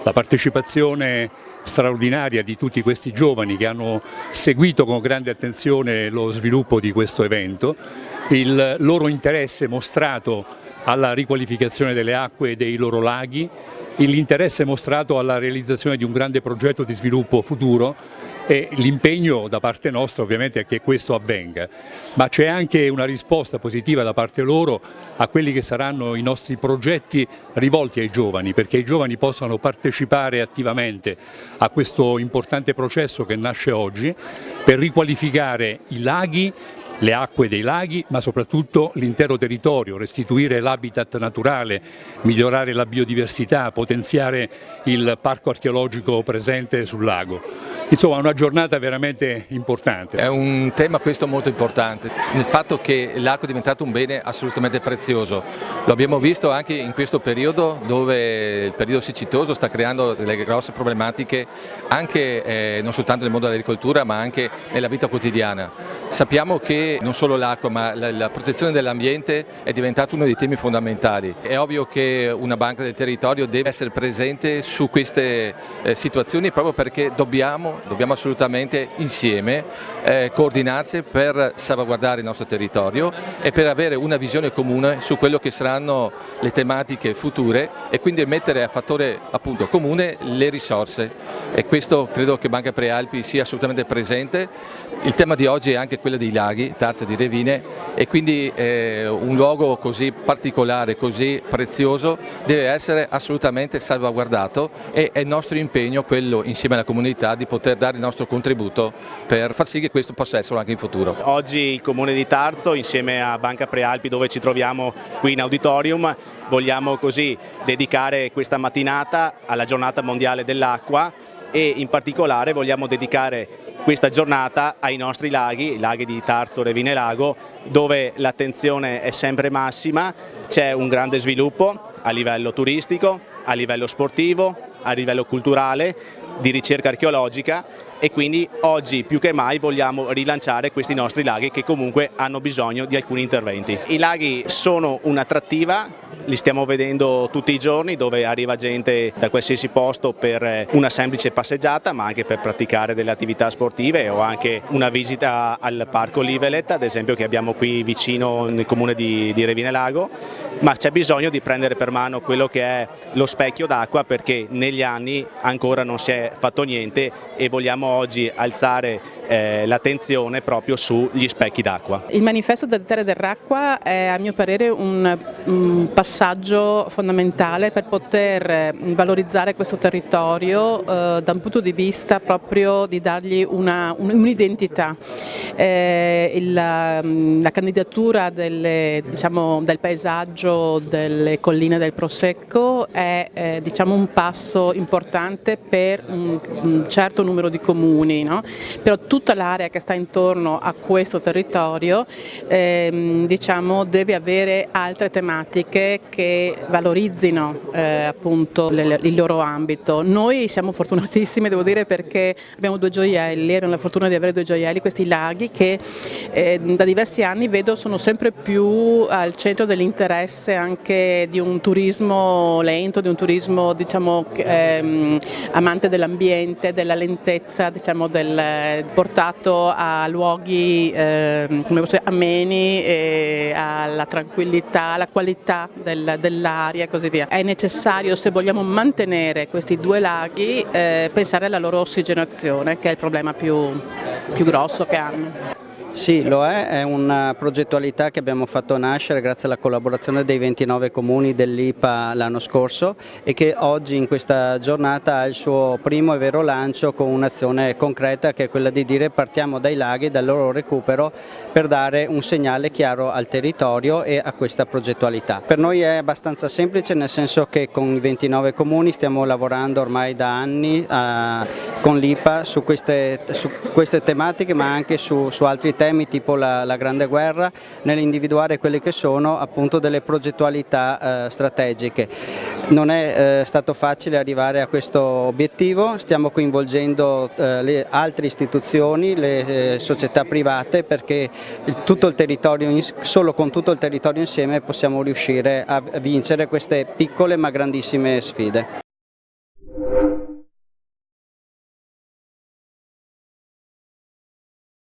la partecipazione straordinaria di tutti questi giovani che hanno seguito con grande attenzione lo sviluppo di questo evento, il loro interesse mostrato alla riqualificazione delle acque e dei loro laghi, l'interesse mostrato alla realizzazione di un grande progetto di sviluppo futuro e l'impegno da parte nostra ovviamente è che questo avvenga, ma c'è anche una risposta positiva da parte loro a quelli che saranno i nostri progetti rivolti ai giovani, perché i giovani possano partecipare attivamente a questo importante processo che nasce oggi per riqualificare i laghi, le acque dei laghi, ma soprattutto l'intero territorio, restituire l'habitat naturale, migliorare la biodiversità, potenziare il parco archeologico presente sul lago. Insomma, una giornata veramente importante. È un tema questo molto importante, il fatto che l'acqua è diventato un bene assolutamente prezioso. Lo abbiamo visto anche in questo periodo dove il periodo siccitoso sta creando delle grosse problematiche anche non soltanto nel mondo dell'agricoltura ma anche nella vita quotidiana. Sappiamo che non solo l'acqua ma la protezione dell'ambiente è diventato uno dei temi fondamentali. È ovvio che una banca del territorio deve essere presente su queste situazioni proprio perché dobbiamo assolutamente insieme coordinarci per salvaguardare il nostro territorio e per avere una visione comune su quello che saranno le tematiche future e quindi mettere a fattore appunto comune le risorse, e questo credo che Banca Prealpi sia assolutamente presente. Il tema di oggi è anche quello dei laghi, Tarzo di Revine, e quindi un luogo così particolare, così prezioso deve essere assolutamente salvaguardato e è il nostro impegno quello insieme alla comunità di poter dare il nostro contributo per far sì che questo possa essere anche in futuro. Oggi il Comune di Tarzo insieme a Banca Prealpi, dove ci troviamo qui in auditorium, vogliamo così dedicare questa mattinata alla giornata mondiale dell'acqua e in particolare vogliamo dedicare questa giornata ai nostri laghi, i laghi di Tarzo, Revine e Lago, dove l'attenzione è sempre massima, c'è un grande sviluppo a livello turistico, a livello sportivo, a livello culturale, di ricerca archeologica, e quindi oggi più che mai vogliamo rilanciare questi nostri laghi che comunque hanno bisogno di alcuni interventi. I laghi sono un'attrattiva, li stiamo vedendo tutti i giorni, dove arriva gente da qualsiasi posto per una semplice passeggiata ma anche per praticare delle attività sportive o anche una visita al parco Livelet, ad esempio, che abbiamo qui vicino nel comune di Revine Lago, ma c'è bisogno di prendere per mano quello che è lo specchio d'acqua, perché negli anni ancora non si è fatto niente e vogliamo oggi alzare l'attenzione proprio sugli specchi d'acqua. Il manifesto delle terre dell'acqua è a mio parere un passaggio fondamentale per poter valorizzare questo territorio da un punto di vista proprio di dargli un'identità. La candidatura del paesaggio delle colline del Prosecco è un passo importante per un certo numero di comuni, no? Però tutta l'area che sta intorno a questo territorio deve avere altre tematiche che valorizzino appunto il loro ambito. Noi siamo fortunatissimi, devo dire, perché abbiamo due gioielli, abbiamo la fortuna di avere due gioielli, questi laghi che da diversi anni vedo sono sempre più al centro dell'interesse anche di un turismo lento, di un turismo amante dell'ambiente, della lentezza, portato a luoghi ameni, e alla tranquillità, alla qualità dell'aria e così via. È necessario, se vogliamo mantenere questi due laghi, pensare alla loro ossigenazione, che è il problema più grosso che hanno. Sì, lo è una progettualità che abbiamo fatto nascere grazie alla collaborazione dei 29 comuni dell'IPA l'anno scorso e che oggi in questa giornata ha il suo primo e vero lancio con un'azione concreta, che è quella di dire partiamo dai laghi, dal loro recupero, per dare un segnale chiaro al territorio e a questa progettualità. Per noi è abbastanza semplice, nel senso che con i 29 comuni stiamo lavorando ormai da anni con l'IPA su queste tematiche, ma anche su altri temi tipo la Grande Guerra, nell'individuare quelle che sono appunto delle progettualità strategiche. Non è stato facile arrivare a questo obiettivo, stiamo coinvolgendo le altre istituzioni, le società private, perché solo con tutto il territorio insieme possiamo riuscire a vincere queste piccole ma grandissime sfide.